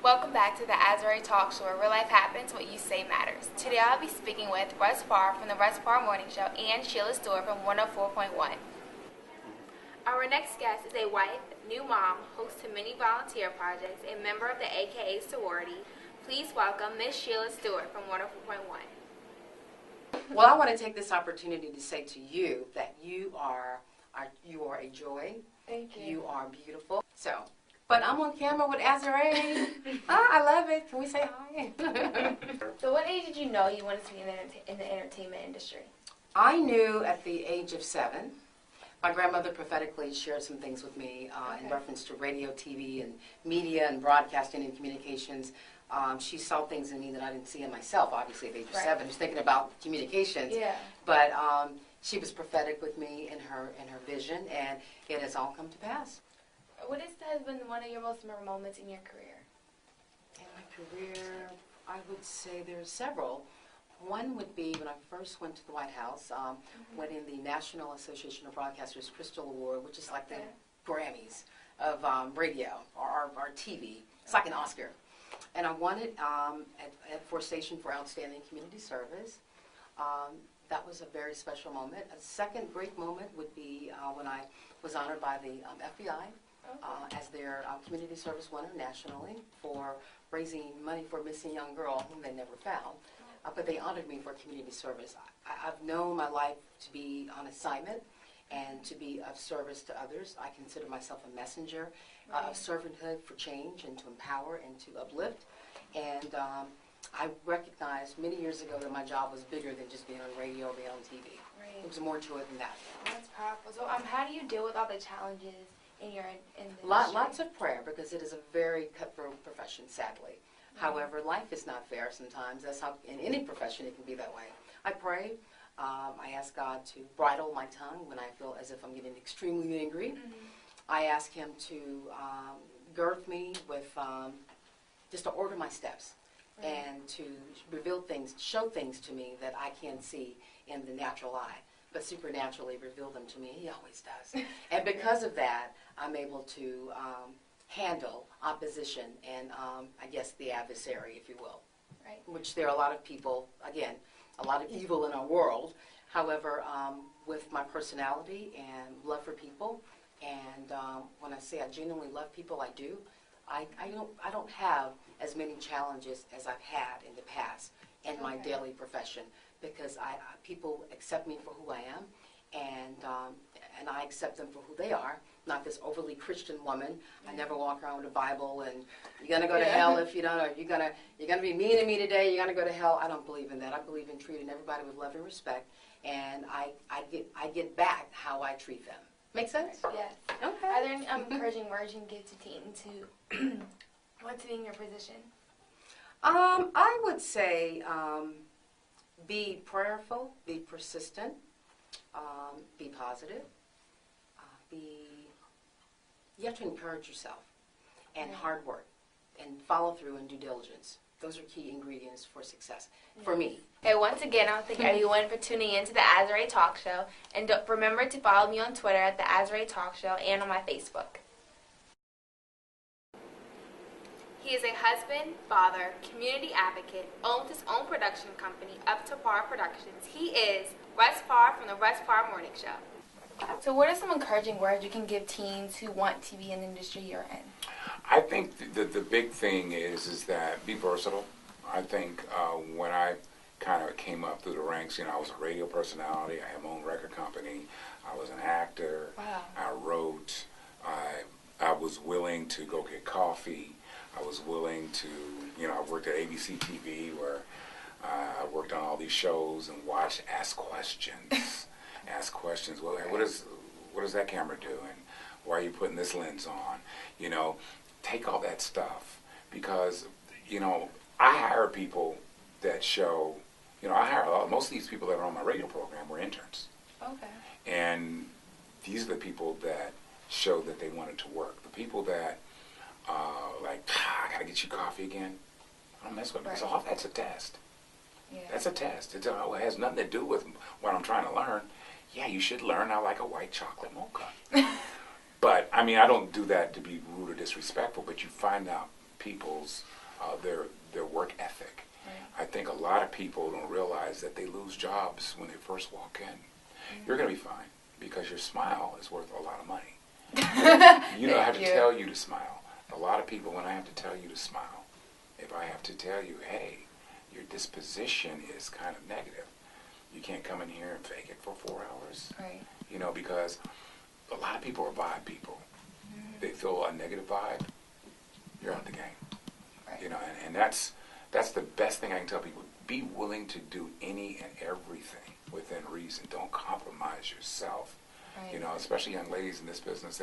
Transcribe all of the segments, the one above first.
Welcome back to the Azuré Talk Show, where real life happens, what you say matters. Today I'll be speaking with Russ Parr from the Parr Morning Show and Shelia Stewart from 104.1. Our next guest is a wife, new mom, host to many volunteer projects, and member of the AKA sorority. Please welcome Miss Shelia Stewart from 104.1. Well, I want to take this opportunity to say to you that you are a joy. Thank you. You are beautiful. But I'm on camera with Azuré. I love it. Can we say hi? So what age did you know you wanted to be in the entertainment industry? I knew at the age of 7. My grandmother prophetically shared some things with me in reference to radio, TV, and media, and broadcasting and communications. She saw things in me that I didn't see in myself, obviously, at the age of 7. Just thinking about communications. Yeah. But she was prophetic with me in her vision, and it has all come to pass. What has been one of your most memorable moments in your career? In my career, I would say there's several. One would be when I first went to the White House, winning the National Association of Broadcasters Crystal Award, which is like the Grammys of radio or TV. It's like an Oscar. And I won it for Station for Outstanding Community Service. That was a very special moment. A second great moment would be when I was honored by the FBI as their community service winner nationally for raising money for a missing young girl whom they never found. But they honored me for community service. I've known my life to be on assignment and to be of service to others. I consider myself a messenger of servanthood for change and to empower and to uplift. And I recognized many years ago that my job was bigger than just being on radio or being on TV. Right. There was more to it than that. Oh, that's powerful. So how do you deal with all the challenges in the industry? Lots of prayer, because it is a very cutthroat profession, sadly. However, life is not fair sometimes. That's how in any profession it can be that way. I pray. I ask God to bridle my tongue when I feel as if I'm getting extremely angry. I ask Him to gird me with just to order my steps and to reveal things, show things to me that I can't see in the natural eye, but supernaturally reveal them to me. He always does. And because of that, I'm able to handle opposition and I guess the adversary, if you will. Right. Which there are a lot of people, again, a lot of evil in our world. However, with my personality and love for people, and when I say I genuinely love people, I do. I don't have as many challenges as I've had in the past in my daily profession, because people accept me for who I am, and I accept them for who they are. Not this overly Christian woman. I never walk around with a Bible and you're gonna go to hell if you don't, or you're gonna be mean to me today, you're gonna go to hell. I don't believe in that. I believe in treating everybody with love and respect, and I get back how I treat them. Make sense? Yes. Okay. Are there any encouraging words you can give to teens who want to be in your position? I would say be prayerful, be persistent, be positive, you have to encourage yourself, and hard work, and follow through and due diligence. Those are key ingredients for success, for me. Okay, once again, I want to thank everyone for tuning in to the Azuré Talk Show. And don't remember to follow me on Twitter at the Azuré Talk Show and on my Facebook. He is a husband, father, community advocate, owns his own production company, Up to Parr Productions. He is Russ Parr from the Parr Morning Show. So what are some encouraging words you can give teens who want to be in the industry you're in? I think the big thing is that be versatile. I think when I kind of came up through the ranks, I was a radio personality. I had my own record company. I was an actor. Wow. I wrote. I was willing to go get coffee. I was willing to, I worked at ABC TV where I worked on all these shows and watched Ask Questions. Ask questions. Well, what does that camera do, and why are you putting this lens on? Take all that stuff, because I hire people that show. Most of these people that are on my radio program were interns. Okay. And these are the people that showed that they wanted to work. The people that I gotta get you coffee again. I don't mess with them. So that's a test. Yeah. That's a test. It has nothing to do with what I'm trying to learn. Yeah, you should learn I like a white chocolate mocha. But, I don't do that to be rude or disrespectful, but you find out people's their work ethic. Right. I think a lot of people don't realize that they lose jobs when they first walk in. You're going to be fine because your smile is worth a lot of money. You don't have to tell you to smile. A lot of people, when I have to tell you to smile, if I have to tell you, hey, your disposition is kind of negative, you can't come in here and fake it for 4 hours. Right. You know, because a lot of people are vibe people. They feel a negative vibe, you're out the game. Right. You know, and that's the best thing I can tell people. Be willing to do any and everything within reason. Don't compromise yourself. Right. You know, especially young ladies in this business,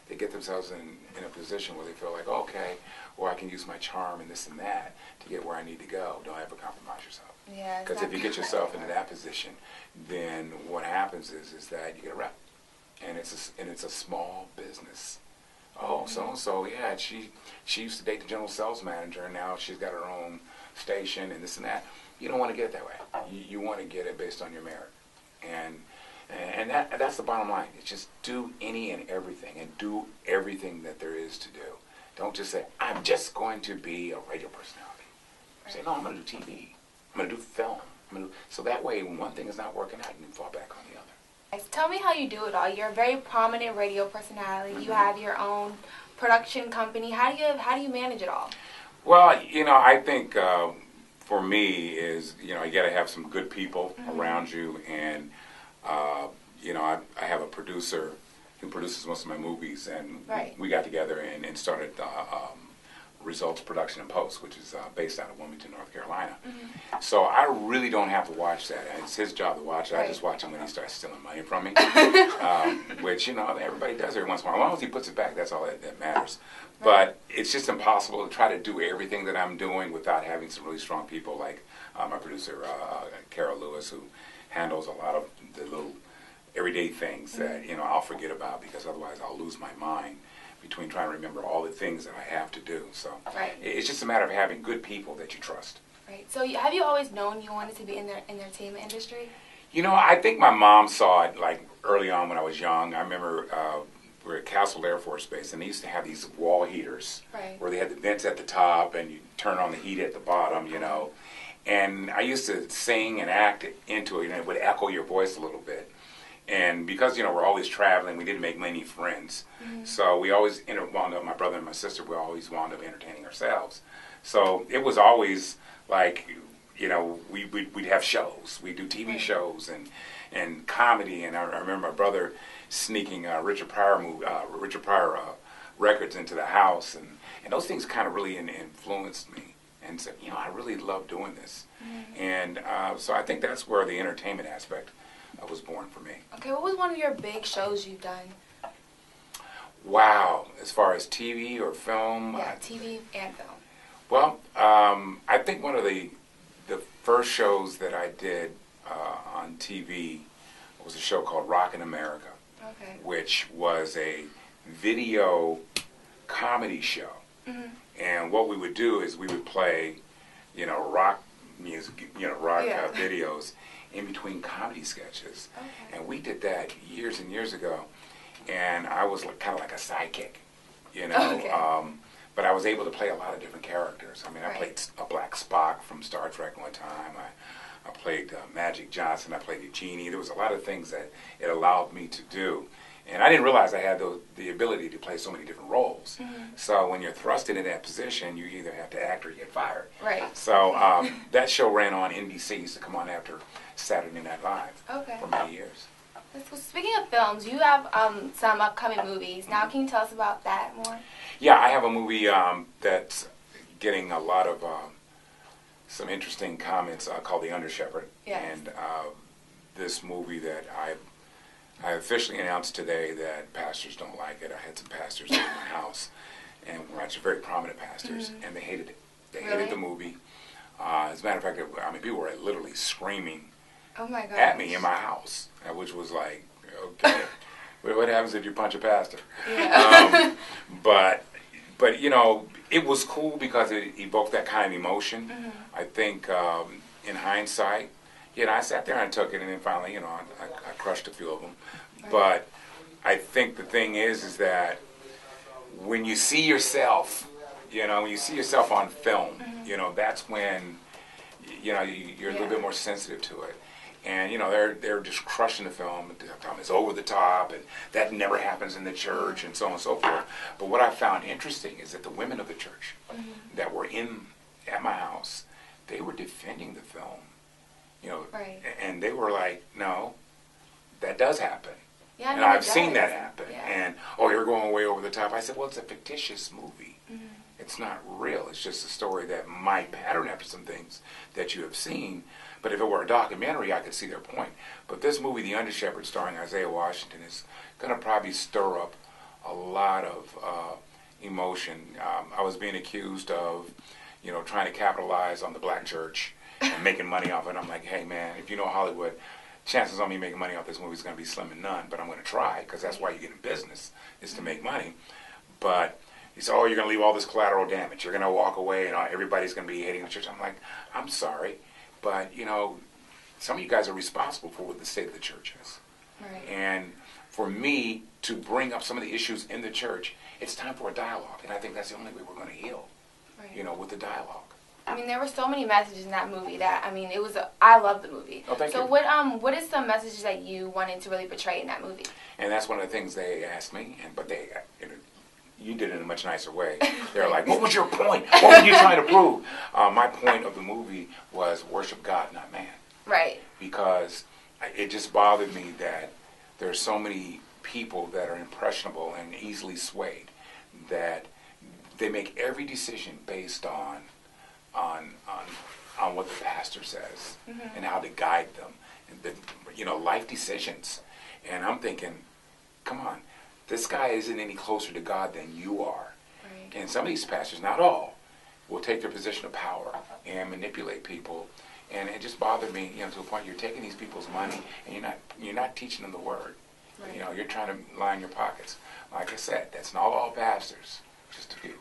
they get themselves in a position where they feel like, okay, or I can use my charm and this and that to get where I need to go. Don't ever compromise yourself. Yeah, because if you get yourself into that position, then what happens is that you get a rep, and it's a small business. Oh, so-and-so, yeah, she used to date the general sales manager, and now she's got her own station and this and that. You don't want to get it that way. You want to get it based on your merit. And that's the bottom line. It's just do any and everything, and do everything that there is to do. Don't just say, I'm just going to be a radio personality. Say, no, I'm going to do TV. I'm going to do film. So that way, when one thing is not working out, you can fall back on the other. Tell me how you do it all. You're a very prominent radio personality. You have your own production company. How do you manage it all? Well, you know, I think for me is, you know, you got to have some good people around you, and you know, I have a producer who produces most of my movies, and we got together and started Results Production and Post, which is based out of Wilmington, North Carolina. So I really don't have to watch that. It's his job to watch it. I just watch him when he starts stealing money from me, which, you know, everybody does every once in a while. As long as he puts it back, that's all that matters. But it's just impossible to try to do everything that I'm doing without having some really strong people like my producer, Carol Lewis, who handles a lot of the little everyday things that, you know, I'll forget about, because otherwise I'll lose my mind between trying to remember all the things that I have to do. So it's just a matter of having good people that you trust. Right. So have you always known you wanted to be in the entertainment industry? You know, I think my mom saw it like early on when I was young. I remember we were at Castle Air Force Base, and they used to have these wall heaters where they had the vents at the top and you turn on the heat at the bottom, you know. And I used to sing and act into it, and it would echo your voice a little bit. And because, you know, we're always traveling, we didn't make many friends. So we always wound up, my brother and my sister, we always wound up entertaining ourselves. So it was always like, you know, we'd have shows. We'd do TV shows and comedy. And I remember my brother sneaking Richard Parr records into the house. And those things kind of really influenced me. And said, you know, I really love doing this. And so I think that's where the entertainment aspect was born for me. Okay, what was one of your big shows you've done? Wow, as far as TV or film? Yeah, TV and film. Well, I think one of the first shows that I did on TV was a show called Rockin' America, which was a video comedy show. And what we would do is we would play, you know, rock music, you know, rock videos in between comedy sketches. And we did that years and years ago. And I was kind of like a sidekick, you know. But I was able to play a lot of different characters. I mean, I played a Black Spock from Star Trek one time. I played Magic Johnson. I played a genie. There was a lot of things that it allowed me to do. And I didn't realize I had the ability to play so many different roles. So when you're thrust into that position, you either have to act or you get fired. So that show ran on NBC. Used to come on after Saturday Night Live for many years. So speaking of films, you have some upcoming movies. Now, can you tell us about that more? Yeah, I have a movie that's getting a lot of some interesting comments called The Under Shepherd. And this movie that I officially announced today that pastors don't like it. I had some pastors in my house, and we're actually very prominent pastors, and they hated it. They hated the movie. As a matter of fact, I mean, people were literally screaming at me in my house, which was like, okay, what happens if you punch a pastor? But you know, it was cool because it evoked that kind of emotion. I think in hindsight, you know, I sat there and took it, and then finally, you know, I crushed a few of them. But I think the thing is that when you see yourself You know, when you see yourself on film, you know, that's when, you know, you're a little bit more sensitive to it. And, you know, they're just crushing the film. It's over the top, and that never happens in the church, and so on and so forth. But what I found interesting is that the women of the church that were at my house, they were defending the film, you know, and they were like, no, that does happen. Yeah, and I've seen that happen. Yeah. And, oh, you're going way over the top. I said, well, it's a fictitious movie. It's not real. It's just a story that might pattern after some things that you have seen. But if it were a documentary, I could see their point. But this movie, The Under Shepherd, starring Isaiah Washington, is going to probably stir up a lot of emotion. I was being accused of, you know, trying to capitalize on the black church and making money off it. I'm like, hey, man, if you know Hollywood, chances on me making money off this movie is going to be slim and none. But I'm going to try, because that's why you get in business, is to make money. But he said, oh, you're going to leave all this collateral damage. You're going to walk away, and everybody's going to be hating the church. I'm like, I'm sorry. But, you know, some of you guys are responsible for what the state of the church is. Right. And for me to bring up some of the issues in the church, it's time for a dialogue. And I think that's the only way we're going to heal, you know, with the dialogue. I mean, there were so many messages in that movie that, I mean, it was, I love the movie. Oh, thank you. So what is some messages that you wanted to really portray in that movie? And that's one of the things they asked me, but they, you did it in a much nicer way. They're like, what was your point? What were you trying to prove? My point of the movie was worship God, not man. Right. Because it just bothered me that there's so many people that are impressionable and easily swayed, that they make every decision based on what the pastor says and how to guide them, and you know, life decisions. And I'm thinking, come on, this guy isn't any closer to God than you are. Right. And some of these pastors, not all, will take their position of power and manipulate people. And it just bothered me, you know, to the point you're taking these people's money and you're not teaching them the word. Right. You know, you're trying to line your pockets. Like I said, that's not all pastors, just a few.